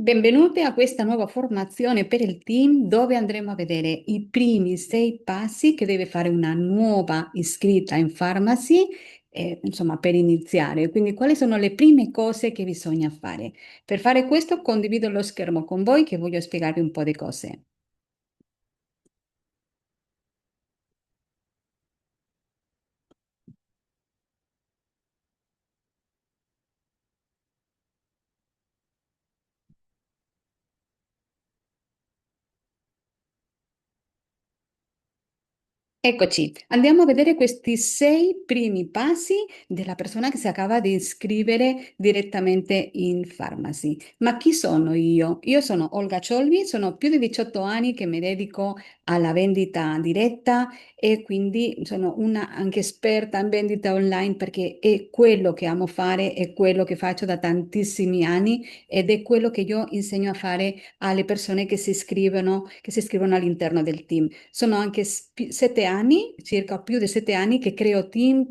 Benvenuti a questa nuova formazione per il team dove andremo a vedere i primi 6 passi che deve fare una nuova iscritta in Pharmacy, insomma, per iniziare. Quindi, quali sono le prime cose che bisogna fare? Per fare questo, condivido lo schermo con voi che voglio spiegarvi un po' di cose. Eccoci, andiamo a vedere questi 6 primi passi della persona che si acaba di iscrivere direttamente in Pharmacy. Ma chi sono io? Io sono Olga Ciolvi, sono più di 18 anni che mi dedico alla vendita diretta e quindi sono una anche esperta in vendita online perché è quello che amo fare, è quello che faccio da tantissimi anni ed è quello che io insegno a fare alle persone che si iscrivono all'interno del team. Sono anche 7 anni, circa più di 7 anni, che creo team,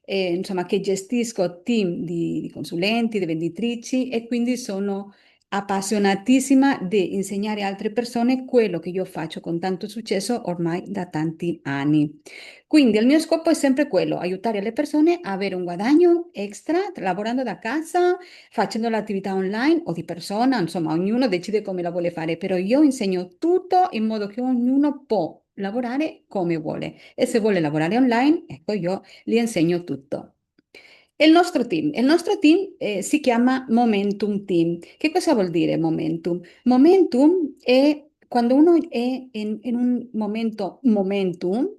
insomma, che gestisco team di consulenti, di venditrici e quindi sono appassionatissima di insegnare a altre persone quello che io faccio con tanto successo ormai da tanti anni. Quindi il mio scopo è sempre quello, aiutare le persone a avere un guadagno extra lavorando da casa, facendo l'attività online o di persona, insomma, ognuno decide come la vuole fare, però io insegno tutto in modo che ognuno può lavorare come vuole e se vuole lavorare online, ecco, io gli insegno tutto. Il nostro team si chiama Momentum Team. Che cosa vuol dire Momentum? Momentum è quando uno è in un momento momentum,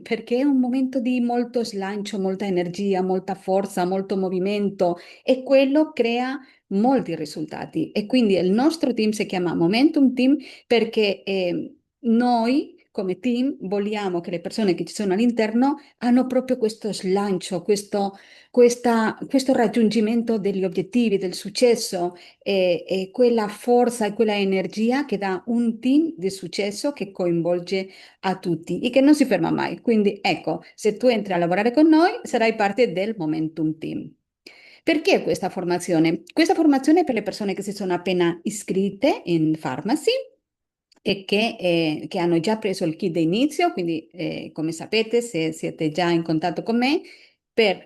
perché è un momento di molto slancio, molta energia, molta forza, molto movimento e quello crea molti risultati. E quindi il nostro team si chiama Momentum Team perché noi come team vogliamo che le persone che ci sono all'interno hanno proprio questo slancio, questo raggiungimento degli obiettivi, del successo e quella forza e quella energia che dà un team di successo che coinvolge a tutti e che non si ferma mai. Quindi ecco, se tu entri a lavorare con noi, sarai parte del Momentum Team. Perché questa formazione? Questa formazione è per le persone che si sono appena iscritte in Pharmacy e che hanno già preso il kit d'inizio, quindi come sapete, se siete già in contatto con me,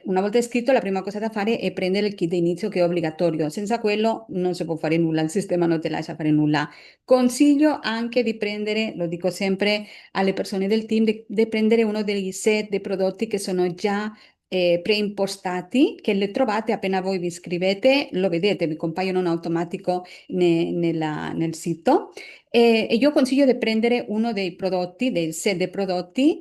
una volta iscritto la prima cosa da fare è prendere il kit d'inizio che è obbligatorio, senza quello non si può fare nulla, il sistema non ti lascia fare nulla. Consiglio anche di prendere, lo dico sempre alle persone del team, di prendere uno degli set dei prodotti che sono già preimpostati, che le trovate appena voi vi iscrivete, lo vedete, vi compaiono in automatico nel sito. E io consiglio di prendere uno dei prodotti, del set dei prodotti,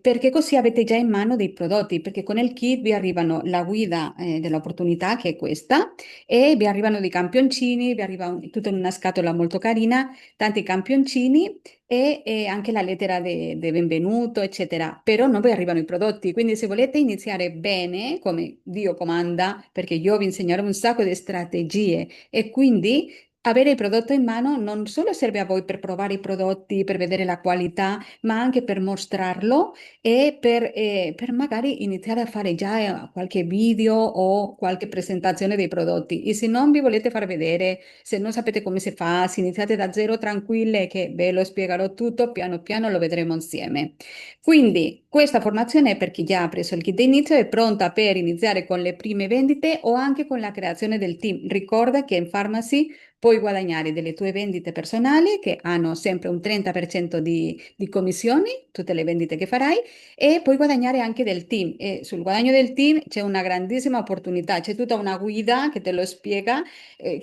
perché così avete già in mano dei prodotti, perché con il kit vi arrivano la guida dell'opportunità, che è questa, e vi arrivano dei campioncini, vi arriva tutto in una scatola molto carina, tanti campioncini e anche la lettera di benvenuto, eccetera. Però non vi arrivano i prodotti, quindi se volete iniziare bene, come Dio comanda, perché io vi insegnerò un sacco di strategie e quindi avere il prodotto in mano non solo serve a voi per provare i prodotti, per vedere la qualità, ma anche per mostrarlo e per magari iniziare a fare già qualche video o qualche presentazione dei prodotti. E se non vi volete far vedere, se non sapete come si fa, se iniziate da zero tranquille, che ve lo spiegherò tutto, piano piano lo vedremo insieme. Quindi questa formazione è per chi già ha preso il kit d'inizio e è pronta per iniziare con le prime vendite o anche con la creazione del team. Ricorda che in Pharmacy puoi guadagnare delle tue vendite personali che hanno sempre un 30% di commissioni, tutte le vendite che farai, e puoi guadagnare anche del team. E sul guadagno del team c'è una grandissima opportunità, c'è tutta una guida che te lo spiega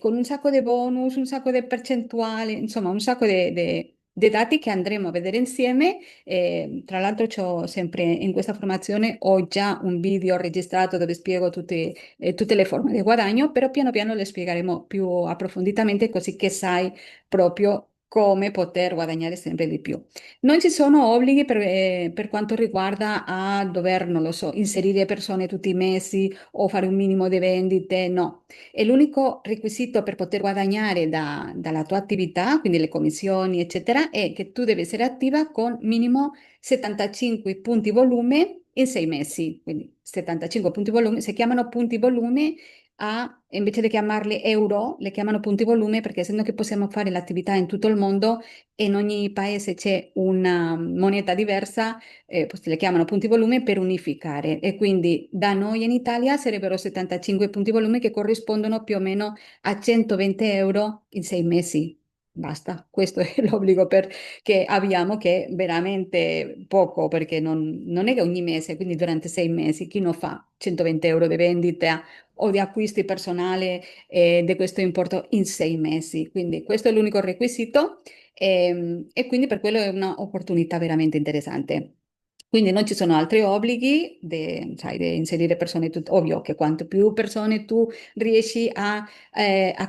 con un sacco di bonus, un sacco di percentuali, insomma un sacco di dati che andremo a vedere insieme. Tra l'altro, c'ho sempre in questa formazione ho già un video registrato dove spiego tutte le forme di guadagno, però piano piano le spiegheremo più approfonditamente così che sai proprio come poter guadagnare sempre di più. Non ci sono obblighi per quanto riguarda a dover, non lo so, inserire persone tutti i mesi o fare un minimo di vendite, no. E l'unico requisito per poter guadagnare dalla tua attività, quindi le commissioni, eccetera, è che tu devi essere attiva con minimo 75 punti volume in 6 mesi. Quindi 75 punti volume, si chiamano punti volume invece di chiamarli euro, le chiamano punti volume perché essendo che possiamo fare l'attività in tutto il mondo e in ogni paese c'è una moneta diversa, le chiamano punti volume per unificare. E quindi da noi in Italia sarebbero 75 punti volume che corrispondono più o meno a 120 euro in 6 mesi. Basta, questo è l'obbligo che abbiamo, che è veramente poco, perché non è che ogni mese, quindi durante 6 mesi, chi non fa 120 euro di vendita o di acquisti personali di questo importo in 6 mesi? Quindi questo è l'unico requisito e quindi per quello è un'opportunità veramente interessante. Quindi non ci sono altri obblighi, sai, di inserire persone, ovvio che quanto più persone tu riesci a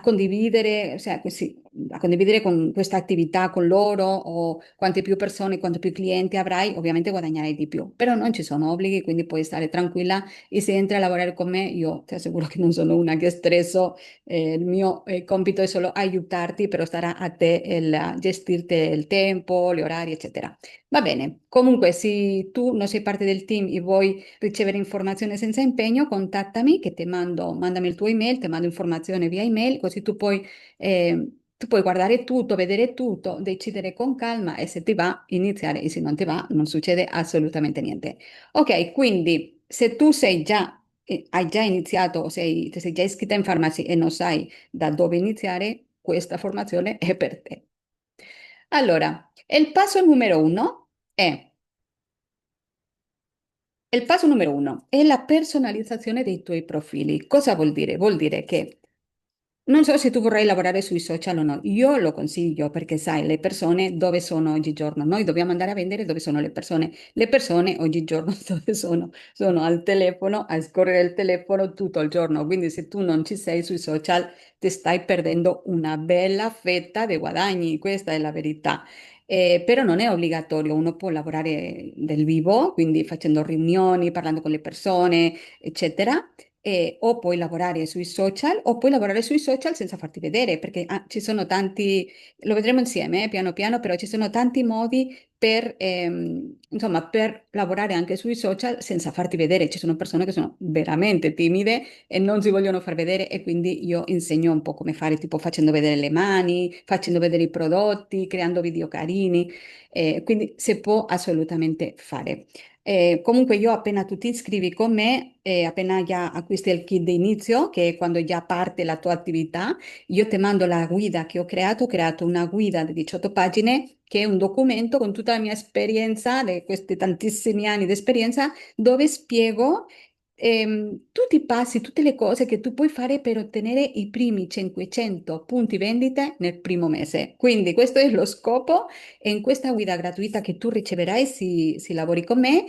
condividere, cioè, sì, a condividere con questa attività con loro o quante più persone, quanto più clienti avrai, ovviamente guadagnerai di più. Però non ci sono obblighi, quindi puoi stare tranquilla e se entri a lavorare con me, io ti assicuro che non sono una che stresso, il mio compito è solo aiutarti, però sarà a te il gestirti il tempo, gli orari, eccetera. Va bene, comunque se tu non sei parte del team e vuoi ricevere informazioni senza impegno, contattami che mandami il tuo email, ti mando informazioni via email, così tu puoi guardare tutto, vedere tutto, decidere con calma e se ti va iniziare e se non ti va non succede assolutamente niente. Ok, quindi se tu hai già iniziato o ti sei già iscritta in farmacia e non sai da dove iniziare, questa formazione è per te. Allora, è, il passo numero uno è la personalizzazione dei tuoi profili. Cosa vuol dire? Vuol dire che non so se tu vorrai lavorare sui social o no, io lo consiglio perché sai, le persone dove sono oggigiorno? Noi dobbiamo andare a vendere dove sono le persone. Le persone oggigiorno dove sono? Sono al telefono, a scorrere il telefono tutto il giorno. Quindi se tu non ci sei sui social, ti stai perdendo una bella fetta di guadagni, questa è la verità. Però non è obbligatorio, uno può lavorare del vivo, quindi facendo riunioni, parlando con le persone, eccetera o puoi lavorare sui social o puoi lavorare sui social senza farti vedere, perché ci sono tanti, lo vedremo insieme, piano piano, però ci sono tanti modi insomma, per lavorare anche sui social senza farti vedere. Ci sono persone che sono veramente timide e non si vogliono far vedere e quindi io insegno un po' come fare, tipo facendo vedere le mani, facendo vedere i prodotti, creando video carini, quindi si può assolutamente fare. Comunque io appena tu ti iscrivi con me, appena già acquisti il kit di inizio, che è quando già parte la tua attività, io ti mando la guida che ho creato una guida di 18 pagine che è un documento con tutta la mia esperienza, di questi tantissimi anni di esperienza, dove spiego tutti i passi, tutte le cose che tu puoi fare per ottenere i primi 500 punti vendite nel primo mese. Quindi questo è lo scopo e in questa guida gratuita che tu riceverai se lavori con me,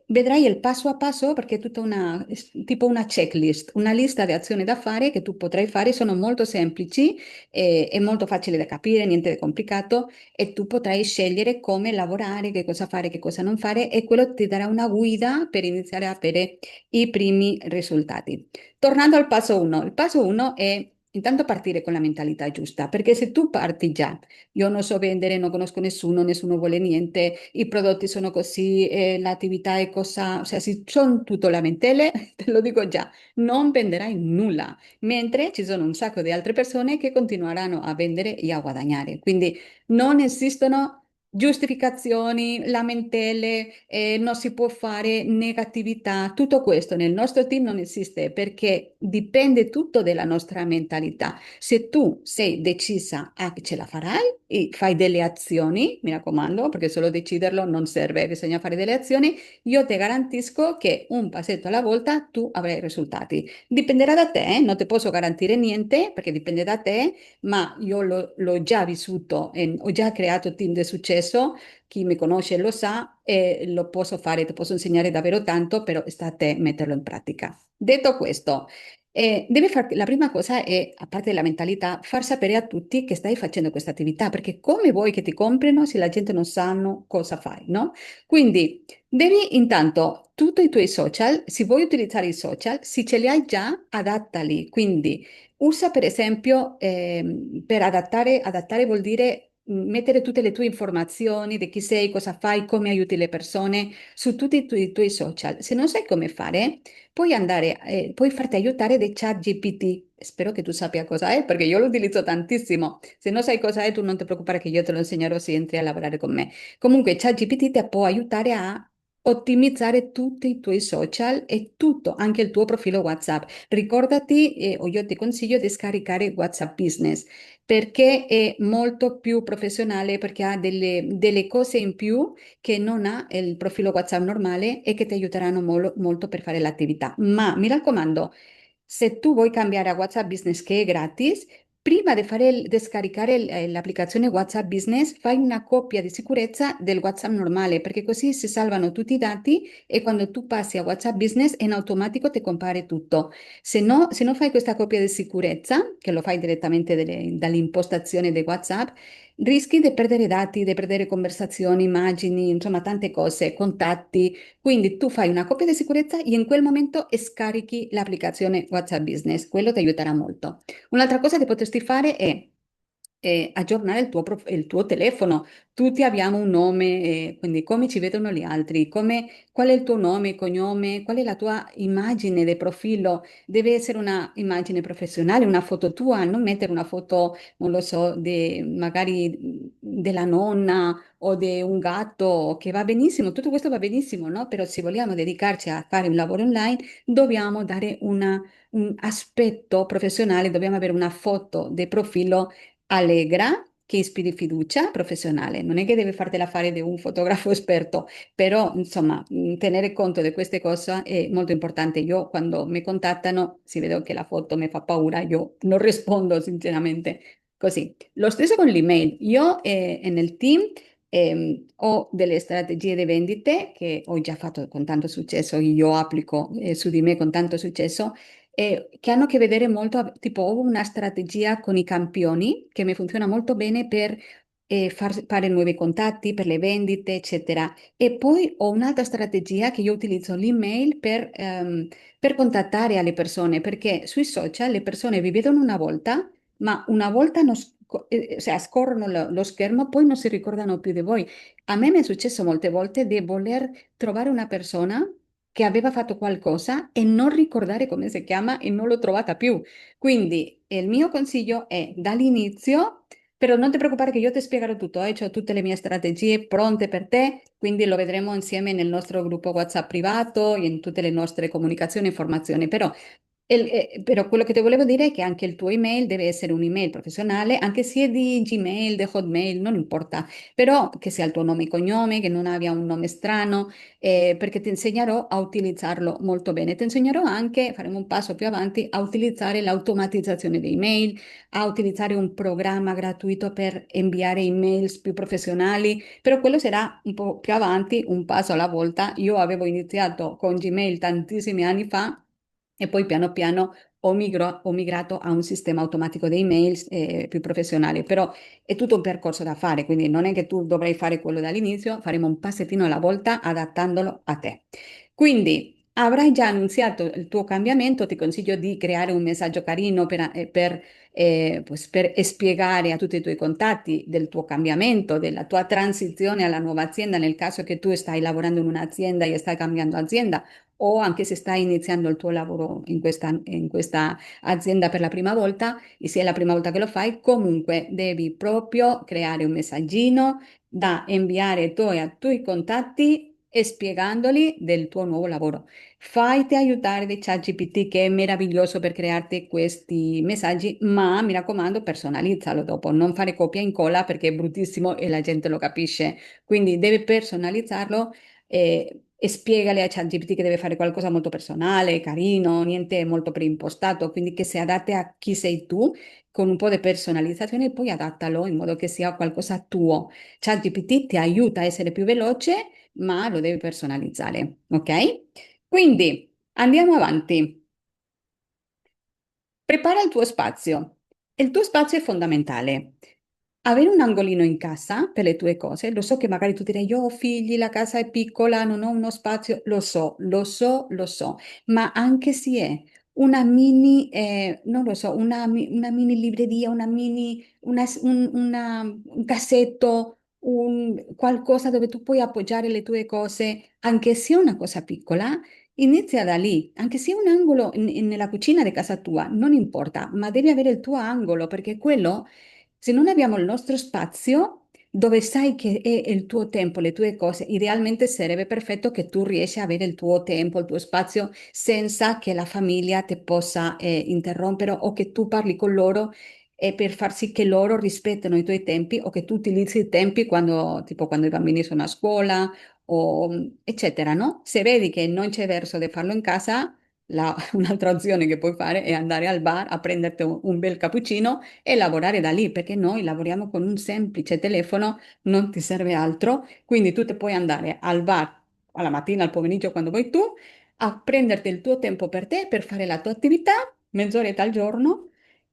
vedrai il passo a passo perché è tutta tipo una checklist, una lista di azioni da fare che tu potrai fare, sono molto semplici, è molto facile da capire, niente di complicato e tu potrai scegliere come lavorare, che cosa fare, che cosa non fare e quello ti darà una guida per iniziare a avere i primi risultati. Tornando al passo 1, il passo 1 è intanto partire con la mentalità giusta, perché se tu parti già io non so vendere, non conosco nessuno, nessuno vuole niente, i prodotti sono così, l'attività è cosa, o sea, se sono tutto lamentele, te lo dico già, non venderai nulla, mentre ci sono un sacco di altre persone che continueranno a vendere e a guadagnare. Quindi non esistono giustificazioni, lamentele, non si può fare negatività, tutto questo nel nostro team non esiste perché dipende tutto dalla nostra mentalità. Se tu sei decisa a che ce la farai e fai delle azioni, mi raccomando, perché solo deciderlo non serve, bisogna fare delle azioni, io ti garantisco che un passetto alla volta tu avrai risultati. Dipenderà da te, non ti posso garantire niente perché dipende da te, ma io l'ho già vissuto, e ho già creato team di successo, chi mi conosce lo sa e lo posso fare, ti posso insegnare davvero tanto, però sta a te metterlo in pratica. Detto questo, la prima cosa è, a parte la mentalità, far sapere a tutti che stai facendo questa attività, perché come vuoi che ti comprino se la gente non sanno cosa fai, no? Quindi devi intanto tutti i tuoi social, se vuoi utilizzare i social, se ce li hai già, adattali. Quindi usa per esempio, per adattare vuol dire mettere tutte le tue informazioni di chi sei, cosa fai, come aiuti le persone su tutti i tuoi social. Se non sai come fare, puoi andare, puoi farti aiutare da ChatGPT. Spero che tu sappia cosa è, perché io lo utilizzo tantissimo. Se non sai cosa è, tu non ti preoccupare che io te lo insegnerò se entri a lavorare con me. Comunque, ChatGPT ti può aiutare a ottimizzare tutti i tuoi social e tutto, anche il tuo profilo WhatsApp. Ricordati, o io ti consiglio di scaricare WhatsApp Business perché è molto più professionale, perché ha delle cose in più che non ha il profilo WhatsApp normale e che ti aiuteranno molto per fare l'attività. Ma mi raccomando, se tu vuoi cambiare a WhatsApp Business che è gratis, prima di di scaricare l'applicazione WhatsApp Business, fai una copia di sicurezza del WhatsApp normale, perché così si salvano tutti i dati e quando tu passi a WhatsApp Business in automatico ti compare tutto. Se non fai questa copia di sicurezza, che lo fai direttamente dall'impostazione di WhatsApp, rischi di perdere dati, di perdere conversazioni, immagini, insomma tante cose, contatti. Quindi tu fai una copia di sicurezza e in quel momento scarichi l'applicazione WhatsApp Business. Quello ti aiuterà molto. Un'altra cosa che potresti fare è aggiornare il tuo telefono. Tutti abbiamo un nome, quindi come ci vedono gli altri, qual è il tuo nome, cognome, qual è la tua immagine del profilo. Deve essere una immagine professionale, una foto tua, non mettere una foto, non lo so, magari della nonna o di un gatto, che va benissimo, tutto questo va benissimo, no? Però se vogliamo dedicarci a fare un lavoro online, dobbiamo dare un aspetto professionale, dobbiamo avere una foto di profilo allegra, che ispiri fiducia professionale. Non è che deve fartela fare di un fotografo esperto, però insomma, tenere conto di queste cose è molto importante. Io quando mi contattano, si vede che la foto mi fa paura, io non rispondo sinceramente così. Lo stesso con l'email. Io nel team ho delle strategie di vendite che ho già fatto con tanto successo, io applico su di me con tanto successo che hanno a che vedere molto, tipo ho una strategia con i campioni che mi funziona molto bene per fare nuovi contatti, per le vendite, eccetera. E poi ho un'altra strategia che io utilizzo l'email per contattare alle persone, perché sui social le persone vi vedono una volta, ma una volta cioè, scorrono lo schermo, poi non si ricordano più di voi. A me mi è successo molte volte di voler trovare una persona che aveva fatto qualcosa e non ricordare come si chiama e non l'ho trovata più. Quindi il mio consiglio è dall'inizio, però non ti preoccupare che io ti spiegherò tutto, ho tutte le mie strategie pronte per te, quindi lo vedremo insieme nel nostro gruppo WhatsApp privato e in tutte le nostre comunicazioni e informazioni, però quello che ti volevo dire è che anche il tuo email deve essere un'email professionale, anche se è di Gmail, di Hotmail, non importa, però che sia il tuo nome e cognome, che non abbia un nome strano, perché ti insegnerò a utilizzarlo molto bene. Ti insegnerò anche, faremo un passo più avanti, a utilizzare l'automatizzazione dei email, a utilizzare un programma gratuito per inviare emails più professionali, però quello sarà un po' più avanti, un passo alla volta. Io avevo iniziato con Gmail tantissimi anni fa e poi piano piano ho migrato a un sistema automatico dei mail più professionale, però è tutto un percorso da fare, quindi non è che tu dovrai fare quello dall'inizio, faremo un passettino alla volta adattandolo a te. Quindi avrai già annunziato il tuo cambiamento, ti consiglio di creare un messaggio carino per spiegare a tutti i tuoi contatti del tuo cambiamento, della tua transizione alla nuova azienda, nel caso che tu stai lavorando in un'azienda e stai cambiando azienda o anche se stai iniziando il tuo lavoro in questa azienda per la prima volta, e se è la prima volta che lo fai, comunque devi proprio creare un messaggino da inviare ai tuoi contatti e spiegandoli del tuo nuovo lavoro. Fatti aiutare da ChatGPT che è meraviglioso per crearti questi messaggi, ma mi raccomando, personalizzalo dopo, non fare copia e incolla perché è bruttissimo e la gente lo capisce. Quindi devi personalizzarlo e spiegale a ChatGPT che deve fare qualcosa molto personale, carino, niente molto preimpostato, quindi che si adatte a chi sei tu con un po' di personalizzazione e poi adattalo in modo che sia qualcosa tuo. ChatGPT ti aiuta a essere più veloce, ma lo devi personalizzare, ok? Quindi andiamo avanti. Prepara il tuo spazio. Il tuo spazio è fondamentale. Avere un angolino in casa per le tue cose, lo so che magari tu direi, io ho figli, la casa è piccola, non ho uno spazio, lo so, lo so, lo so, ma anche se è una mini, non lo so, una mini libreria, una mini, un cassetto, qualcosa dove tu puoi appoggiare le tue cose, anche se è una cosa piccola, inizia da lì, anche se è un angolo nella cucina di casa tua, non importa, ma devi avere il tuo angolo, perché quello, se non abbiamo il nostro spazio, dove sai che è il tuo tempo, le tue cose, idealmente sarebbe perfetto che tu riesci a avere il tuo tempo, il tuo spazio, senza che la famiglia ti possa interrompere o che tu parli con loro per far sì che loro rispettino i tuoi tempi o che tu utilizzi i tempi quando, tipo quando i bambini sono a scuola o eccetera, no? Se vedi che non c'è verso di farlo in casa, un'altra opzione che puoi fare è andare al bar a prenderti un bel cappuccino e lavorare da lì, perché noi lavoriamo con un semplice telefono, non ti serve altro, quindi tu ti puoi andare al bar alla mattina, al pomeriggio, quando vuoi tu, a prenderti il tuo tempo per te, per fare la tua attività, mezz'oretta al giorno,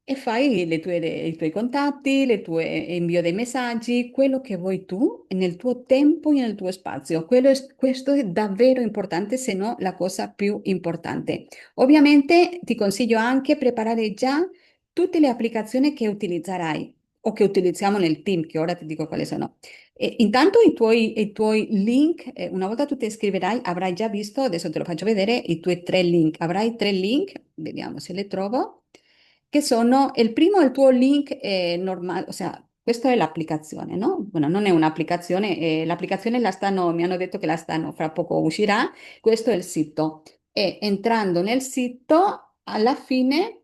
e fai i tuoi contatti, le tue invio dei messaggi, quello che vuoi tu nel tuo tempo e nel tuo spazio. Questo è davvero importante, se no la cosa più importante. Ovviamente ti consiglio anche preparare già tutte le applicazioni che utilizzerai o che utilizziamo nel team, che ora ti dico quali sono. E intanto i tuoi link, una volta tu ti iscriverai, avrai già visto, adesso te lo faccio vedere, i tuoi tre link. Avrai tre link, vediamo se le trovo, che sono, il primo è il tuo link normale, o sea, questa è l'applicazione, no? Bueno, non è un'applicazione, l'applicazione mi hanno detto che la stanno, fra poco uscirà, questo è il sito. E entrando nel sito, alla fine,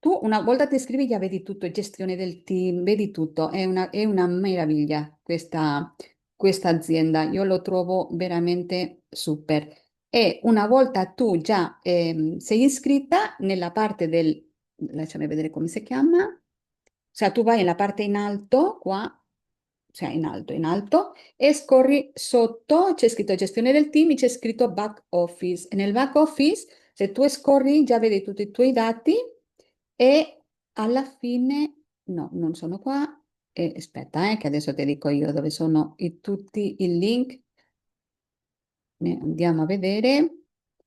tu una volta ti iscrivi già vedi tutto, gestione del team, vedi tutto, è una meraviglia questa azienda, io lo trovo veramente super. E una volta tu già sei iscritta nella parte lasciami vedere come si chiama, cioè tu vai nella parte in alto, qua, cioè in alto, e scorri sotto, c'è scritto gestione del team, e c'è scritto back office. E nel back office, se tu scorri, già vedi tutti i tuoi dati e alla fine, no, non sono qua. E aspetta, che adesso ti dico io dove sono tutti i link. Andiamo a vedere.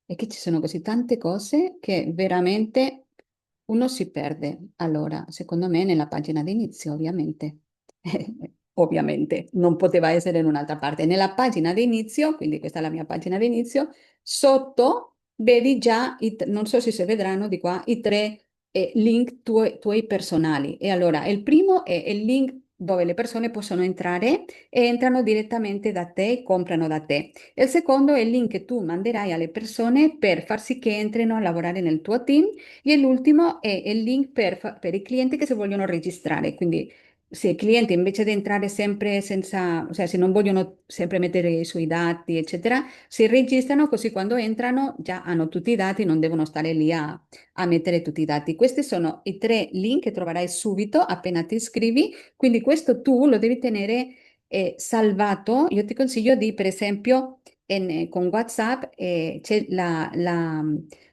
E che ci sono così tante cose che veramente uno si perde. Allora, secondo me nella pagina d'inizio, ovviamente. Ovviamente, non poteva essere in un'altra parte. Nella pagina d'inizio, quindi questa è la mia pagina d'inizio, sotto vedi già, non so se si vedranno di qua, i tre link tuoi personali. E allora, il primo è il link dove le persone possono entrare e entrano direttamente da te e comprano da te. Il secondo è il link che tu manderai alle persone per far sì che entrino a lavorare nel tuo team e l'ultimo è il link per i clienti che si vogliono registrare. Quindi se i clienti invece di entrare sempre senza, cioè se non vogliono sempre mettere i suoi dati, eccetera, si registrano così quando entrano già hanno tutti i dati, non devono stare lì a mettere tutti i dati. Questi sono i tre link che troverai subito appena ti iscrivi, quindi questo tu lo devi tenere salvato. Io ti consiglio di, per esempio, con WhatsApp c'è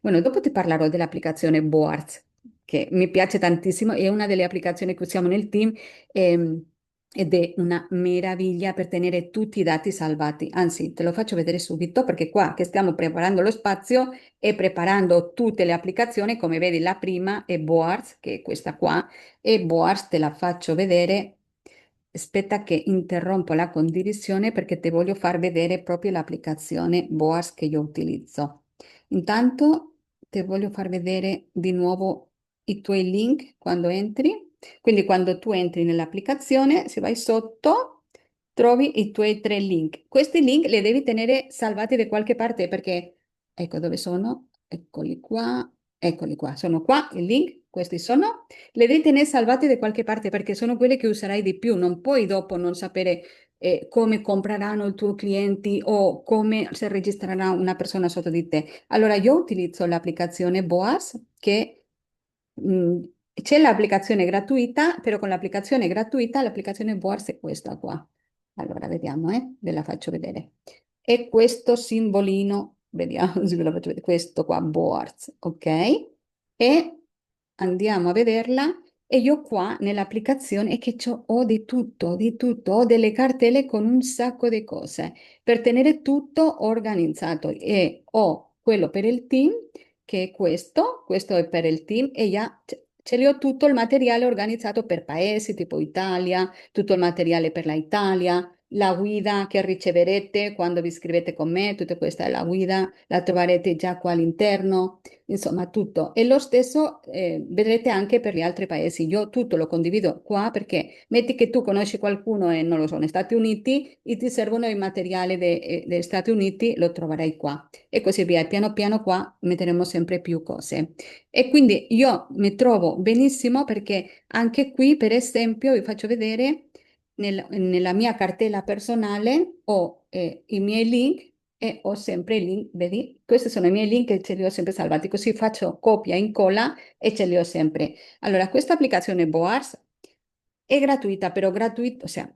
bueno, dopo ti parlerò dell'applicazione Boards, che mi piace tantissimo, è una delle applicazioni che usiamo nel team ed è una meraviglia per tenere tutti i dati salvati. Anzi, te lo faccio vedere subito perché qua che stiamo preparando lo spazio e preparando tutte le applicazioni, come vedi la prima è Boards, che è questa qua, e Boards te la faccio vedere. Aspetta che interrompo la condivisione perché ti voglio far vedere proprio l'applicazione Boas che io utilizzo. Intanto ti voglio far vedere di nuovo i tuoi link quando entri. Quindi quando tu entri nell'applicazione, se vai sotto, trovi i tuoi tre link. Questi link li devi tenere salvati da qualche parte perché, ecco dove sono, eccoli qua, sono qua i link, questi sono. Le devi tenere salvate da qualche parte perché sono quelle che userai di più. Non puoi dopo non sapere come compreranno i tuoi clienti o come si registrerà una persona sotto di te. Allora, io utilizzo l'applicazione Boas che mh, c'è l'applicazione gratuita, però con l'applicazione gratuita l'applicazione Boas è questa qua. Allora, vediamo, ve la faccio vedere. E questo simbolino, vediamo se ve la faccio vedere, questo qua, Boards, ok? E andiamo a vederla e io qua nell'applicazione è che ho di tutto, ho delle cartelle con un sacco di cose per tenere tutto organizzato e ho quello per il team che è questo è per il team e già ce li ho tutto il materiale organizzato per paesi, tipo Italia, tutto il materiale per la Italia, la guida che riceverete quando vi iscrivete con me, tutta questa è la guida, la troverete già qua all'interno, insomma tutto. E lo stesso vedrete anche per gli altri paesi. Io tutto lo condivido qua perché metti che tu conosci qualcuno e non lo so, negli Stati Uniti e ti servono i materiali degli Stati Uniti, lo troverai qua e così via. E piano piano qua metteremo sempre più cose. E quindi io mi trovo benissimo perché anche qui, per esempio, vi faccio vedere nella mia cartella personale ho i miei link e ho sempre i link, vedi? Questi sono i miei link che ce li ho sempre salvati, così faccio copia e incolla e ce li ho sempre. Allora, questa applicazione Boars è gratuita, però gratuita, o sea,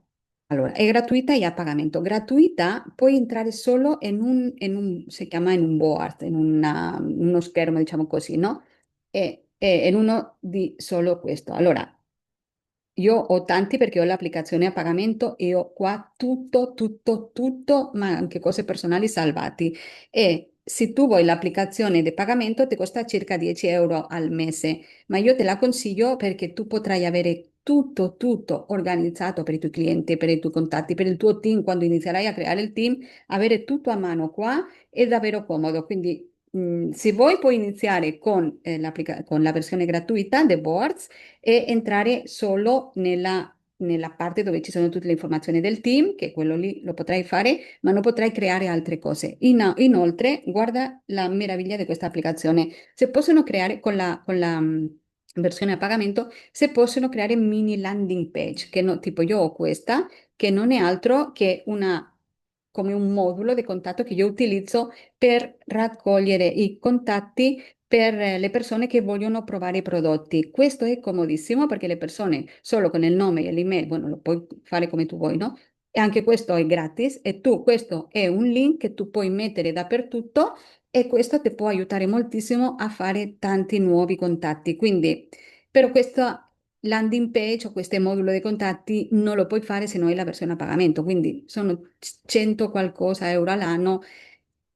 allora, è gratuita e a pagamento. Gratuita puoi entrare solo si chiama in un board, uno schermo, diciamo così, no? E in uno di solo questo. Allora, io ho tanti perché ho l'applicazione a pagamento e ho qua tutto, tutto, tutto, ma anche cose personali salvati. E se tu vuoi l'applicazione di pagamento ti costa circa 10 euro al mese, ma io te la consiglio perché tu potrai avere tutto, tutto organizzato per i tuoi clienti, per i tuoi contatti, per il tuo team. Quando inizierai a creare il team, avere tutto a mano qua è davvero comodo. Quindi, se vuoi, puoi iniziare con la versione gratuita, The Boards e entrare solo nella parte dove ci sono tutte le informazioni del team, che quello lì lo potrai fare, ma non potrai creare altre cose. Inoltre, guarda la meraviglia di questa applicazione. Se possono creare con la versione a pagamento, se possono creare mini landing page, che tipo io ho questa, che non è altro che come un modulo di contatto che io utilizzo per raccogliere i contatti per le persone che vogliono provare i prodotti. Questo è comodissimo perché le persone solo con il nome e l'email, bueno, lo puoi fare come tu vuoi, no? E anche questo è gratis e questo è un link che tu puoi mettere dappertutto e questo ti può aiutare moltissimo a fare tanti nuovi contatti. Quindi, per questa landing page o questo modulo di contatti non lo puoi fare se non hai la versione a pagamento, quindi sono 100 qualcosa euro all'anno.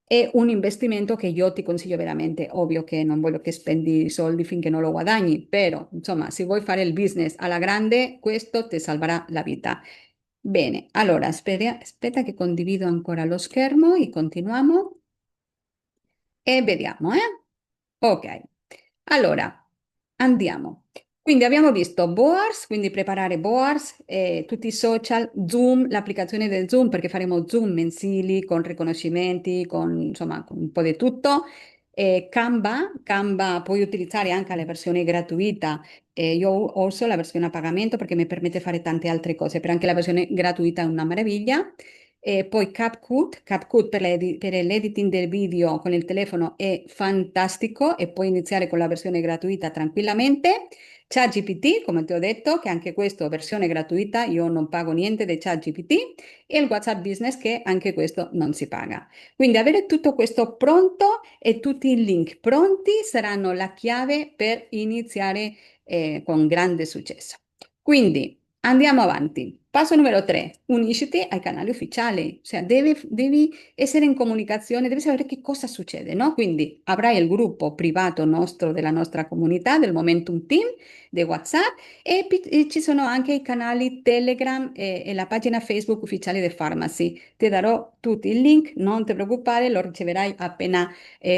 È un investimento che io ti consiglio veramente. Ovvio che non voglio che spendi i soldi finché non lo guadagni, però insomma, se vuoi fare il business alla grande, questo ti salverà la vita. Bene, allora aspetta che condivido ancora lo schermo e continuiamo e vediamo, eh? Ok, allora andiamo. Quindi abbiamo visto Boars, quindi preparare Boars, tutti i social, Zoom, l'applicazione del Zoom perché faremo Zoom mensili con riconoscimenti, con insomma con un po' di tutto. Canva puoi utilizzare anche la versione gratuita. Io uso la versione a pagamento perché mi permette di fare tante altre cose, però anche la versione gratuita è una meraviglia. E poi CapCut per l'editing del video con il telefono è fantastico e puoi iniziare con la versione gratuita tranquillamente. ChatGPT, come ti ho detto, che anche questo è versione gratuita, io non pago niente di ChatGPT e il WhatsApp Business che anche questo non si paga. Quindi avere tutto questo pronto e tutti i link pronti saranno la chiave per iniziare con grande successo. Quindi andiamo avanti. Passo numero 3, unisciti ai canali ufficiali, cioè devi essere in comunicazione, devi sapere che cosa succede, no? Quindi avrai il gruppo privato nostro della nostra comunità, del Momentum Team, di WhatsApp e ci sono anche i canali Telegram e la pagina Facebook ufficiale di Pharmacy. Ti darò tutti i link, non ti preoccupare, lo riceverai appena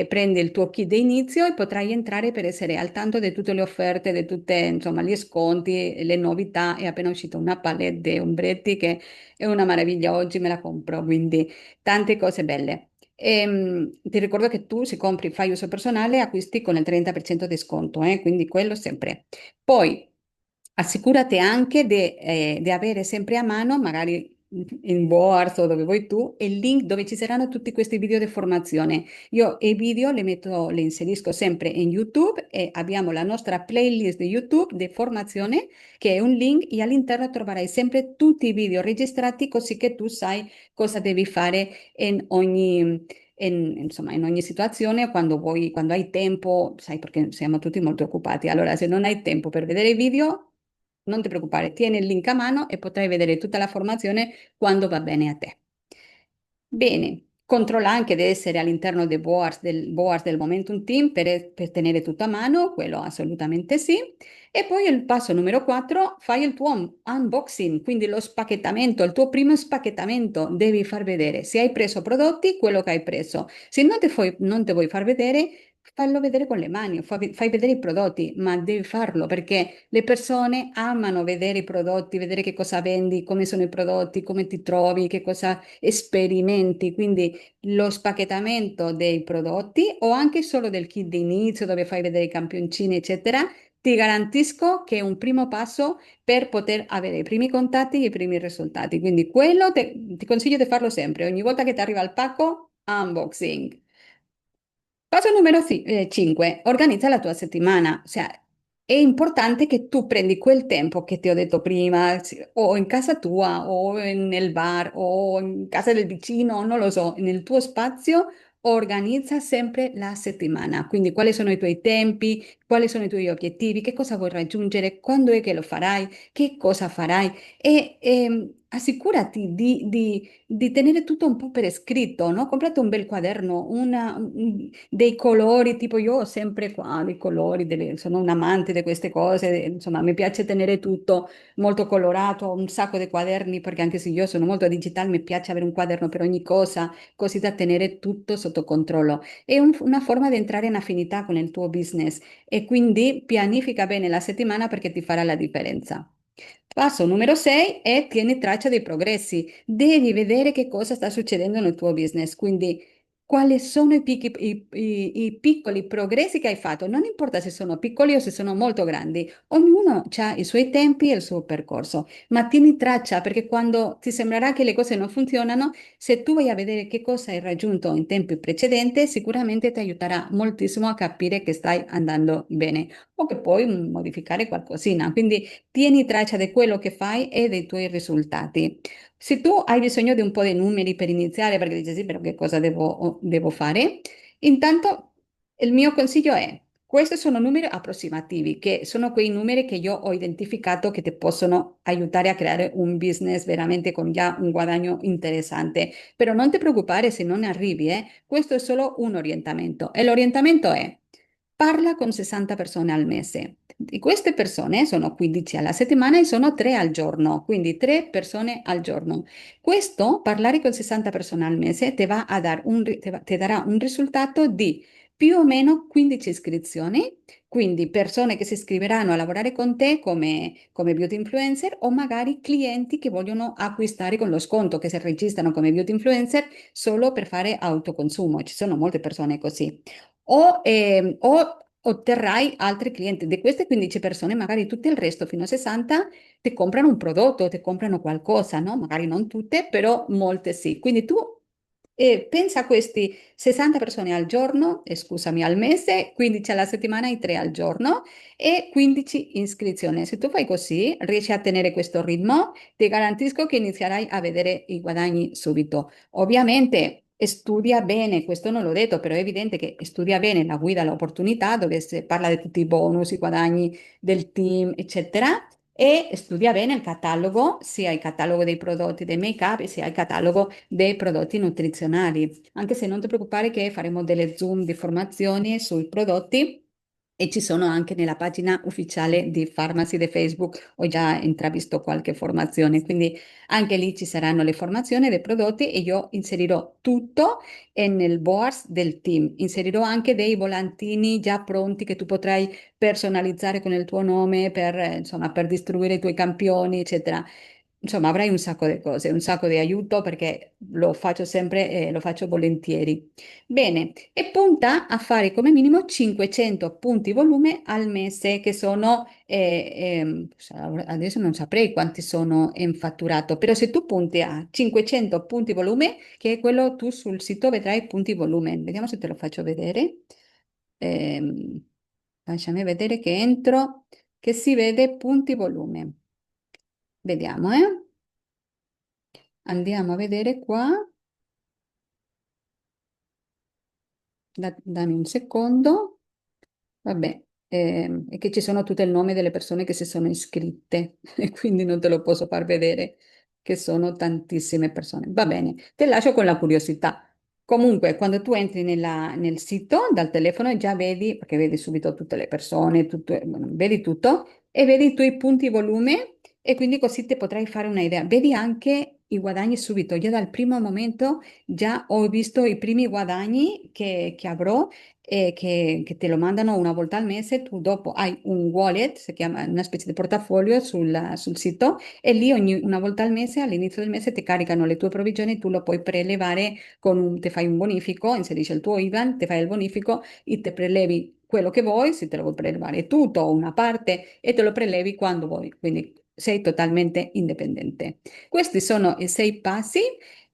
prendi il tuo kit di inizio e potrai entrare per essere al tanto di tutte le offerte, di tutte, insomma, gli sconti, le novità. È appena uscita una palette di ombretti che è una meraviglia, oggi me la compro, quindi tante cose belle. Ti ricordo che tu se compri fai uso personale acquisti con il 30% di sconto, quindi quello sempre. Poi assicurati anche di avere sempre a mano, magari in Boards o dove vuoi tu, il link dove ci saranno tutti questi video di formazione. Io i video li inserisco sempre in YouTube e abbiamo la nostra playlist di YouTube di formazione che è un link e all'interno troverai sempre tutti i video registrati così che tu sai cosa devi fare insomma, in ogni situazione, quando vuoi, quando hai tempo, sai, perché siamo tutti molto occupati. Allora, se non hai tempo per vedere i video, non ti preoccupare, tieni il link a mano e potrai vedere tutta la formazione quando va bene a te. Bene, Controlla anche di essere all'interno del board del Momentum Team per tenere tutto a mano, quello assolutamente sì. E poi il passo numero 4, fai il tuo unboxing, quindi lo spacchettamento, il tuo primo spacchettamento, devi far vedere se hai preso prodotti, quello che hai preso. Se non ti vuoi far vedere, fallo vedere con le mani, fai vedere i prodotti, ma devi farlo perché le persone amano vedere i prodotti, vedere che cosa vendi, come sono i prodotti, come ti trovi, che cosa esperimenti. Quindi lo spacchettamento dei prodotti o anche solo del kit di inizio dove fai vedere i campioncini, eccetera, ti garantisco che è un primo passo per poter avere i primi contatti e i primi risultati. Quindi quello ti consiglio di farlo sempre. Ogni volta che ti arriva il pacco, unboxing. Passo numero 5, organizza la tua settimana. Cioè, è importante che tu prendi quel tempo che ti ho detto prima, o in casa tua, o nel bar, o in casa del vicino, non lo so, nel tuo spazio, organizza sempre la settimana. Quindi quali sono i tuoi tempi, quali sono i tuoi obiettivi, che cosa vuoi raggiungere, quando è che lo farai, che cosa farai e assicurati di tenere tutto un po' per iscritto, no? Comprate un bel quaderno, dei colori, tipo io ho sempre qua dei colori, sono un amante di queste cose, insomma, mi piace tenere tutto molto colorato, ho un sacco di quaderni, perché anche se io sono molto digitale, mi piace avere un quaderno per ogni cosa, così da tenere tutto sotto controllo. È una forma di entrare in affinità con il tuo business e quindi pianifica bene la settimana perché ti farà la differenza. Passo numero 6 è tieni traccia dei progressi. Devi vedere che cosa sta succedendo nel tuo business, quindi quali sono i piccoli progressi che hai fatto. Non importa se sono piccoli o se sono molto grandi, ognuno ha i suoi tempi e il suo percorso, ma tieni traccia perché quando ti sembrerà che le cose non funzionano, se tu vai a vedere che cosa hai raggiunto in tempi precedenti, sicuramente ti aiuterà moltissimo a capire che stai andando bene o che puoi modificare qualcosina. Quindi tieni traccia di quello che fai e dei tuoi risultati. Se tu hai bisogno di un po' di numeri per iniziare, perché dici sì, però che cosa devo fare? Intanto il mio consiglio è, questi sono numeri approssimativi, che sono quei numeri che io ho identificato che ti possono aiutare a creare un business veramente con già un guadagno interessante. Però non ti preoccupare se non arrivi, eh? Questo è solo un orientamento. E l'orientamento è parla con 60 persone al mese. Di queste persone sono 15 alla settimana e sono 3 al giorno, quindi 3 persone al giorno. Questo, parlare con 60 persone al mese, ti va a dar ti darà un risultato di più o meno 15 iscrizioni, quindi persone che si iscriveranno a lavorare con te come beauty influencer o magari clienti che vogliono acquistare con lo sconto, che si registrano come beauty influencer solo per fare autoconsumo. Ci sono molte persone così o otterrai altri clienti. Di queste 15 persone, magari tutto il resto, fino a 60, ti comprano un prodotto, ti comprano qualcosa, no? Magari non tutte, però molte sì. Quindi tu pensa a questi 60 persone al giorno, scusami, al mese, 15 alla settimana e 3 al giorno e 15 iscrizioni. Se tu fai così, riesci a tenere questo ritmo, ti garantisco che inizierai a vedere i guadagni subito. Ovviamente studia bene, questo non l'ho detto, però è evidente che studia bene la guida all'opportunità dove si parla di tutti i bonus, i guadagni del team, eccetera, e studia bene il catalogo, sia il catalogo dei prodotti dei make-up, sia il catalogo dei prodotti nutrizionali. Anche se non ti preoccupare che faremo delle Zoom di formazioni sui prodotti. E ci sono anche nella pagina ufficiale di Pharmacy di Facebook, ho già intravisto qualche formazione, quindi anche lì ci saranno le formazioni dei prodotti e io inserirò tutto nel board del team. Inserirò anche dei volantini già pronti che tu potrai personalizzare con il tuo nome per, insomma, per distribuire i tuoi campioni, eccetera. Insomma, avrai un sacco di cose, un sacco di aiuto perché lo faccio sempre e lo faccio volentieri. Bene, e punta a fare come minimo 500 punti volume al mese, che sono, adesso non saprei quanti sono in fatturato, però se tu punti a 500 punti volume, che è quello tu sul sito vedrai punti volume. Vediamo se te lo faccio vedere. Ehm, lasciami vedere che entro, che si vede punti volume. Vediamo, eh? Andiamo a vedere qua. Dammi un secondo. Vabbè, è che ci sono tutte il nome delle persone che si sono iscritte e quindi non te lo posso far vedere, che sono tantissime persone. Va bene, te lascio con la curiosità. Comunque, quando tu entri nel sito dal telefono già vedi, perché vedi subito tutte le persone, bueno, vedi tutto e vedi i tuoi punti volume e quindi così ti potrai fare un'idea. Vedi anche i guadagni subito. Io dal primo momento già ho visto i primi guadagni che avrò e che te lo mandano una volta al mese. Tu dopo hai un wallet, si chiama una specie di portafoglio sul sito e lì una volta al mese, all'inizio del mese, ti caricano le tue provvigioni, tu lo puoi prelevare te fai un bonifico, inserisci il tuo IBAN, ti fai il bonifico e te prelevi quello che vuoi, se te lo vuoi prelevare tutto o una parte e te lo prelevi quando vuoi, quindi sei totalmente indipendente. Questi sono i 6 passi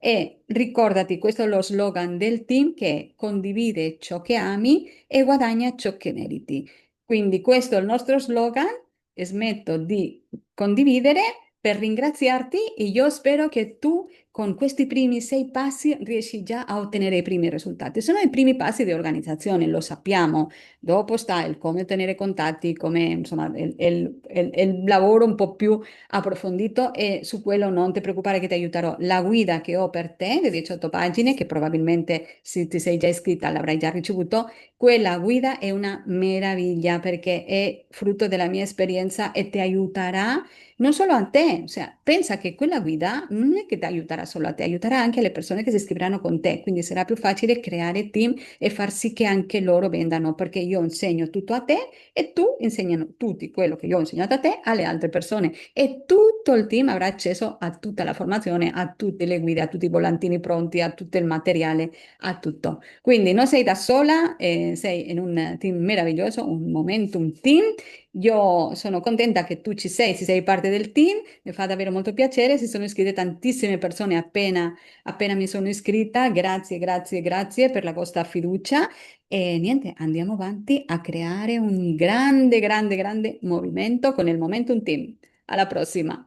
e ricordati, questo è lo slogan del team che è condivide ciò che ami e guadagna ciò che meriti. Quindi questo è il nostro slogan, smetto di condividere per ringraziarti e io spero che tu con questi primi 6 passi riesci già a ottenere i primi risultati. Sono i primi passi di organizzazione, lo sappiamo. Dopo sta il come ottenere contatti, come insomma il lavoro un po' più approfondito e su quello non ti preoccupare che ti aiuterò. La guida che ho per te di 18 pagine, che probabilmente se ti sei già iscritta l'avrai già ricevuto, quella guida è una meraviglia perché è frutto della mia esperienza e ti aiuterà non solo a te, o sea, pensa che quella guida non è che ti aiuterà solo a te, aiuterà anche le persone che si iscriveranno con te, quindi sarà più facile creare team e far sì che anche loro vendano, perché io insegno tutto a te e tu insegnano tutti quello che io ho insegnato a te alle altre persone e tutto il team avrà accesso a tutta la formazione, a tutte le guide, a tutti i volantini pronti, a tutto il materiale, a tutto. Quindi non sei da sola, sei in un team meraviglioso, un Momentum Team. Io sono contenta che tu ci sei parte del team, mi fa davvero molto piacere, si sono iscritte tantissime persone appena mi sono iscritta, grazie, grazie, grazie per la vostra fiducia e niente, andiamo avanti a creare un grande, grande, grande movimento con il Momentum Team. Alla prossima!